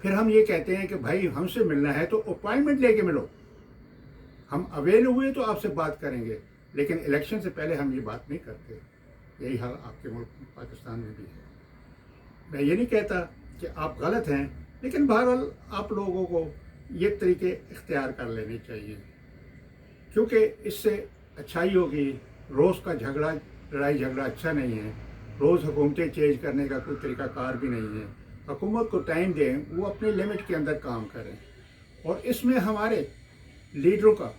پھر ہم یہ کہتے ہیں کہ بھائی ہم سے ملنا ہے تو اپائنٹمنٹ لے کے ملو، ہم اویل ہوئے تو آپ سے بات کریں گے، لیکن الیکشن سے پہلے ہم یہ بات نہیں کرتے۔ یہی حال آپ کے ملک پاکستان میں بھی ہے۔ میں یہ نہیں کہتا کہ آپ غلط ہیں، لیکن بہرحال آپ لوگوں کو یہ طریقے اختیار کر لینے چاہیے، کیونکہ اس سے اچھائی ہوگی۔ روز کا جھگڑا، لڑائی جھگڑا اچھا نہیں ہے، روز حکومتیں چینج کرنے کا کوئی طریقہ کار بھی نہیں ہے۔ حکومت کو ٹائم دیں، وہ اپنے لمٹ کے اندر کام کریں، اور اس میں ہمارے لیڈروں کا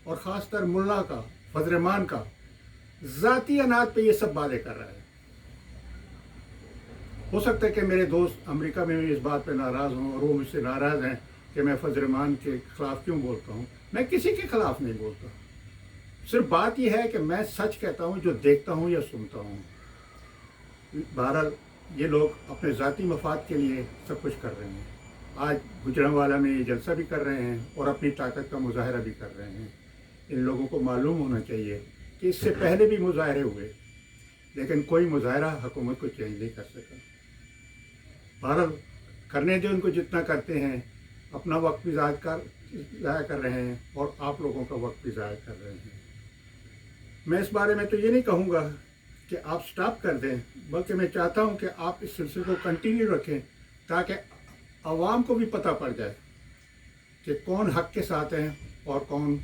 اور خاص طر ملا کا، فضل الرحمان کا ذاتی انات پہ یہ سب باتیں کر رہا ہے۔ ہو سکتا ہے کہ میرے دوست امریکہ میں بھی اس بات پہ ناراض ہوں اور وہ مجھ سے ناراض ہیں کہ میں فضل الرحمان کے خلاف کیوں بولتا ہوں۔ میں کسی کے خلاف نہیں بولتا، صرف بات یہ ہے کہ میں سچ کہتا ہوں جو دیکھتا ہوں یا سنتا ہوں۔ بہرحال یہ لوگ اپنے ذاتی مفاد کے لیے سب کچھ کر رہے ہیں۔ آج گجرانوالہ میں یہ جلسہ بھی کر رہے ہیں اور اپنی طاقت کا مظاہرہ بھی کر رہے ہیں۔ ان لوگوں کو معلوم ہونا چاہیے کہ اس سے پہلے بھی مظاہرے ہوئے، لیکن کوئی مظاہرہ حکومت کو چینج نہیں کر سکا۔ بہرحال کرنے دیں ان کو، جتنا کرتے ہیں، اپنا وقت بھی ضائع کر رہے ہیں اور آپ لوگوں کا وقت بھی ضائع کر رہے ہیں۔ میں اس بارے میں تو یہ نہیں کہوں گا کہ آپ سٹاپ کر دیں، بلکہ میں چاہتا ہوں کہ آپ اس سلسلے کو کنٹینیو رکھیں، تاکہ عوام کو بھی پتہ پڑ جائے کہ کون حق کے ساتھ ہیں اور کون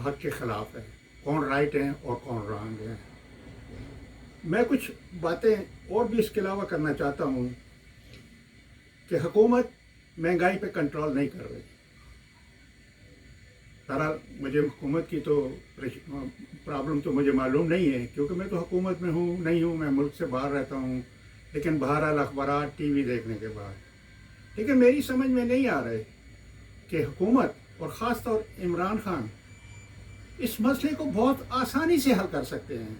حق کے خلاف ہے، کون رائٹ ہیں اور کون رانگ ہیں۔ میں کچھ باتیں اور بھی اس کے علاوہ کرنا چاہتا ہوں کہ حکومت مہنگائی پہ کنٹرول نہیں کر رہی۔ بہرحال مجھے حکومت کی تو پرابلم تو مجھے معلوم نہیں ہے، کیونکہ میں تو حکومت میں نہیں ہوں، میں ملک سے باہر رہتا ہوں، لیکن بہرحال اخبارات، ٹی وی دیکھنے کے بعد، لیکن میری سمجھ میں نہیں آ رہا ہے کہ حکومت اور خاص طور عمران خان اس مسئلے کو بہت آسانی سے حل کر سکتے ہیں۔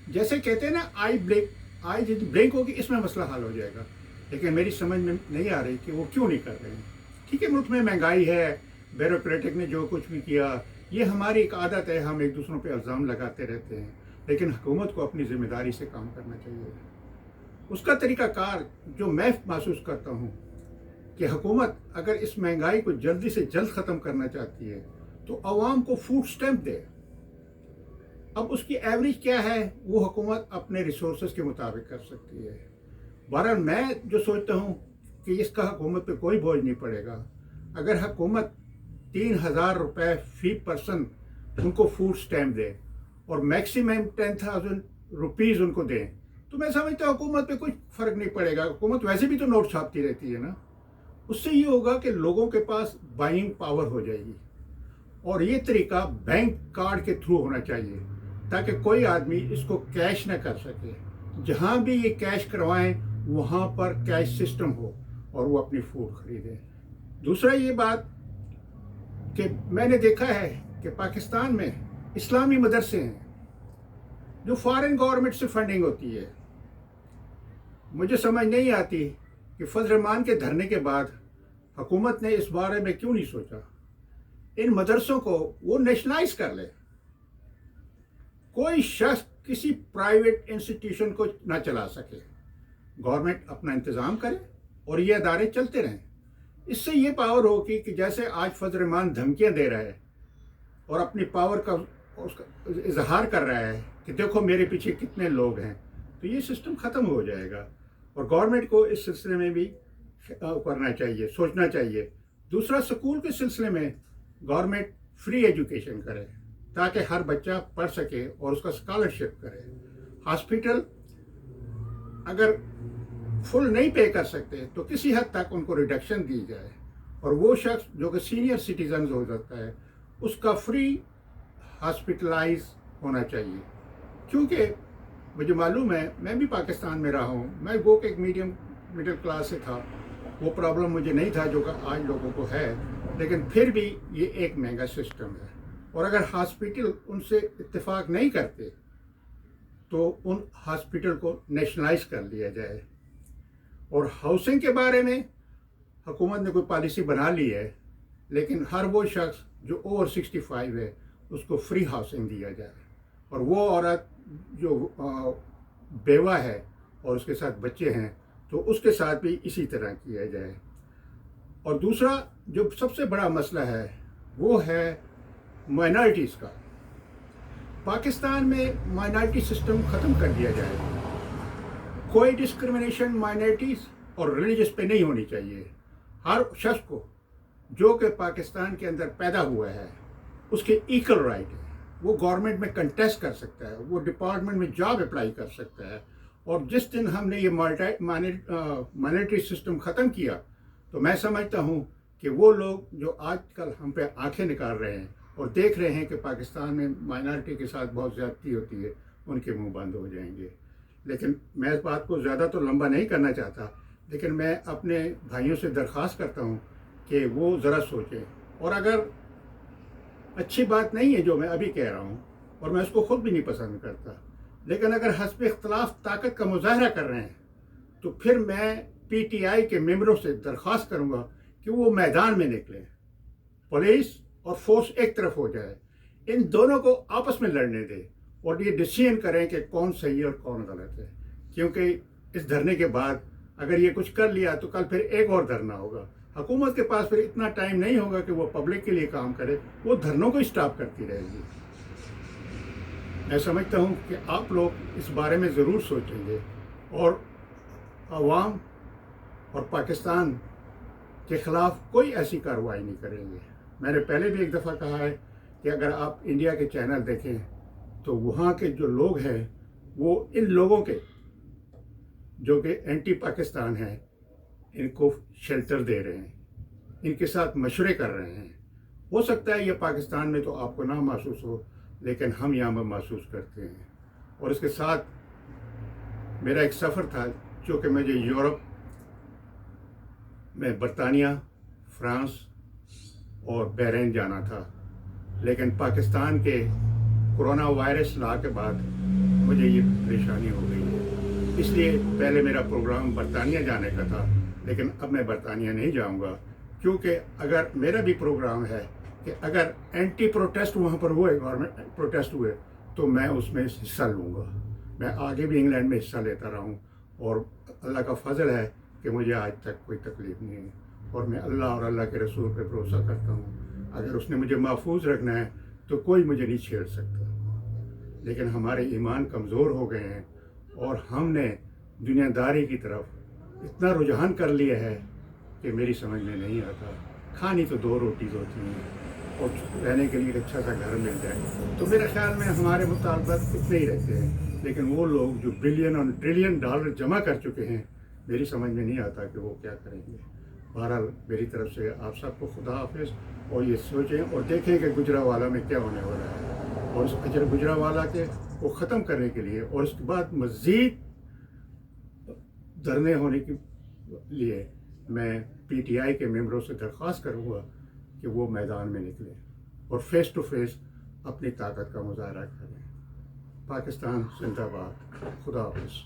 جیسے کہتے ہیں نا، آئی جب بلنک ہوگی اس میں مسئلہ حل ہو جائے گا، لیکن میری سمجھ میں نہیں آ رہی کہ وہ کیوں نہیں کر رہے ہیں۔ ٹھیک ہے، ملک میں مہنگائی ہے، بیوروکریٹک نے جو کچھ بھی کیا، یہ ہماری ایک عادت ہے، ہم ایک دوسروں پہ الزام لگاتے رہتے ہیں، لیکن حکومت کو اپنی ذمہ داری سے کام کرنا چاہیے۔ اس کا طریقہ کار جو میں محسوس کرتا ہوں کہ حکومت اگر اس مہنگائی کو جلدی سے جلد ختم کرنا چاہتی ہے تو عوام کو فوڈ سٹیمپ دے۔ اب اس کی ایوریج کیا ہے وہ حکومت اپنے ریسورسز کے مطابق کر سکتی ہے۔ بہرحال میں جو سوچتا ہوں کہ اس کا حکومت پہ کوئی بوجھ نہیں پڑے گا۔ اگر حکومت 3,000 روپے فی پرسن ان کو فوڈ سٹیمپ دے اور میکسیمم 10,000 روپیز ان کو دیں، تو میں سمجھتا ہوں حکومت پہ کچھ فرق نہیں پڑے گا۔ حکومت ویسے بھی تو نوٹ چھاپتی رہتی ہے نا۔ اس سے یہ ہوگا کہ لوگوں کے پاس بائنگ پاور ہو جائے گی، اور یہ طریقہ بینک کارڈ کے تھرو ہونا چاہیے تاکہ کوئی آدمی اس کو کیش نہ کر سکے۔ جہاں بھی یہ کیش کروائیں وہاں پر کیش سسٹم ہو اور وہ اپنی فوڈ خریدیں۔ دوسرا یہ بات کہ میں نے دیکھا ہے کہ پاکستان میں اسلامی مدرسے ہیں جو فارن گورنمنٹ سے فنڈنگ ہوتی ہے۔ مجھے سمجھ نہیں آتی کہ فضل الرحمان کے دھرنے کے بعد حکومت نے اس بارے میں کیوں نہیں سوچا۔ ان مدرسوں کو وہ نیشنلائز کر لے، کوئی شخص کسی پرائیویٹ انسٹیٹیوشن کو نہ چلا سکے، گورنمنٹ اپنا انتظام کرے اور یہ ادارے چلتے رہیں۔ اس سے یہ پاور ہوگی کہ جیسے آج فضل الرحمان دھمکیاں دے رہا ہے اور اپنی پاور کا اظہار کر رہا ہے کہ دیکھو میرے پیچھے کتنے لوگ ہیں، تو یہ سسٹم ختم ہو جائے گا، اور گورنمنٹ کو اس سلسلے میں بھی کرنا چاہیے، سوچنا چاہیے۔ دوسرا، سکول کے سلسلے میں گورنمنٹ فری ایجوکیشن کرے تاکہ ہر بچہ پڑھ سکے اور اس کا اسکالرشپ کرے۔ ہاسپٹل اگر فل نہیں پے کر سکتے تو کسی حد تک ان کو ریڈکشن دی جائے، اور وہ شخص جو کہ سینئر سٹیزنز ہو سکتا ہے اس کا فری ہاسپٹلائز ہونا چاہیے۔ کیونکہ مجھے معلوم ہے، میں بھی پاکستان میں رہا ہوں، میں گو کہ ایک مڈل کلاس سے تھا، وہ پرابلم مجھے نہیں تھا جو کہ آج لوگوں کو ہے، لیکن پھر بھی یہ ایک مہنگا سسٹم ہے، اور اگر ہاسپٹل ان سے اتفاق نہیں کرتے تو ان ہاسپٹل کو نیشنلائز کر لیا جائے۔ اور ہاؤسنگ کے بارے میں حکومت نے کوئی پالیسی بنا لی ہے، لیکن ہر وہ شخص جو اوور 65 ہے اس کو فری ہاؤسنگ دیا جائے، اور وہ عورت جو بیوہ ہے اور اس کے ساتھ بچے ہیں تو اس کے ساتھ بھی اسی طرح کیا جائے. اور دوسرا جو سب سے بڑا مسئلہ ہے وہ ہے مائنارٹیز کا. پاکستان میں مائنارٹی سسٹم ختم کر دیا جائے. کوئی ڈسکرمنیشن مائنارٹیز اور ریلیجس پہ نہیں ہونی چاہیے. ہر شخص کو جو کہ پاکستان کے اندر پیدا ہوا ہے اس کے ایکول رائٹ ہے. وہ گورنمنٹ میں کنٹیسٹ کر سکتا ہے, وہ ڈپارٹمنٹ میں جاب اپلائی کر سکتا ہے. اور جس دن ہم نے یہ مائنارٹی سسٹم ختم کیا تو میں سمجھتا ہوں کہ وہ لوگ جو آج کل ہم پہ آنکھیں نکال رہے ہیں اور دیکھ رہے ہیں کہ پاکستان میں مائنارٹی کے ساتھ بہت زیادتی ہوتی ہے, ان کے منہ بند ہو جائیں گے. لیکن میں اس بات کو زیادہ تو لمبا نہیں کرنا چاہتا, لیکن میں اپنے بھائیوں سے درخواست کرتا ہوں کہ وہ ذرا سوچیں. اور اگر اچھی بات نہیں ہے جو میں ابھی کہہ رہا ہوں, اور میں اس کو خود بھی نہیں پسند کرتا, لیکن اگر حسب اختلاف طاقت کا مظاہرہ کر رہے ہیں تو پھر میں پی ٹی آئی کے ممبروں سے درخواست کروں گا کہ وہ میدان میں نکلیں. پولیس اور فورس ایک طرف ہو جائے, ان دونوں کو آپس میں لڑنے دے اور یہ ڈیسیژن کریں کہ کون صحیح اور کون غلط ہے. کیونکہ اس دھرنے کے بعد اگر یہ کچھ کر لیا تو کل پھر ایک اور دھرنا ہوگا. حکومت کے پاس پھر اتنا ٹائم نہیں ہوگا کہ وہ پبلک کے لیے کام کرے, وہ دھرنوں کو اسٹاپ کرتی رہے گی. میں سمجھتا ہوں کہ آپ لوگ اس بارے میں ضرور سوچیں گے اور عوام اور پاکستان کے خلاف کوئی ایسی کارروائی نہیں کریں گے. میں نے پہلے بھی ایک دفعہ کہا ہے کہ اگر آپ انڈیا کے چینل دیکھیں تو وہاں کے جو لوگ ہیں وہ ان لوگوں کے جو کہ اینٹی پاکستان ہیں ان کو شیلٹر دے رہے ہیں, ان کے ساتھ مشورے کر رہے ہیں. ہو سکتا ہے یہ پاکستان میں تو آپ کو نہ محسوس ہو, لیکن ہم یہاں پر محسوس کرتے ہیں. اور اس کے ساتھ میرا ایک سفر تھا جو کہ مجھے یورپ میں برطانیہ, فرانس اور بحرین جانا تھا, لیکن پاکستان کے کرونا وائرس لا کے بعد مجھے یہ پریشانی ہو گئی ہے. اس لیے پہلے میرا پروگرام برطانیہ جانے کا تھا, لیکن اب میں برطانیہ نہیں جاؤں گا, کیونکہ اگر میرا بھی پروگرام ہے کہ اگر اینٹی پروٹیسٹ وہاں پر ہوئے, گورنمنٹ پروٹیسٹ ہوئے, تو میں اس میں حصہ لوں گا. میں آگے بھی انگلینڈ میں حصہ لیتا رہا ہوں اور اللہ کا فضل ہے کہ مجھے آج تک کوئی تکلیف نہیں ہے, اور میں اللہ اور اللہ کے رسول پہ بھروسہ کرتا ہوں. اگر اس نے مجھے محفوظ رکھنا ہے تو کوئی مجھے نہیں چھیڑ سکتا. لیکن ہمارے ایمان کمزور ہو گئے ہیں اور ہم نے دنیا داری کی طرف اتنا رجحان کر لیا ہے کہ میری سمجھ میں نہیں آتا. کھانی تو 2 روٹی ہوتی ہیں اور رہنے کے لیے ایک اچھا سا گھر مل جائے تو میرے خیال میں ہمارے مطالبات اتنے ہی رہتے ہیں. لیکن وہ لوگ جو بلین اور ٹریلین ڈالر جمع کر چکے ہیں, میری سمجھ میں نہیں آتا کہ وہ کیا کریں گے. بہرحال میری طرف سے آپ سب کو خدا حافظ, اور یہ سوچیں اور دیکھیں کہ گجرانوالہ میں کیا ہونے والا ہے, اور اس اجر گجرانوالہ کے کو ختم کرنے کے لیے اور اس کے بعد مزید دھرنے ہونے کے لیے میں پی ٹی آئی کے ممبروں سے درخواست کروں گا کہ وہ میدان میں نکلیں اور فیس ٹو فیس اپنی طاقت کا مظاہرہ کریں. پاکستان زندہ باد. خدا حافظ.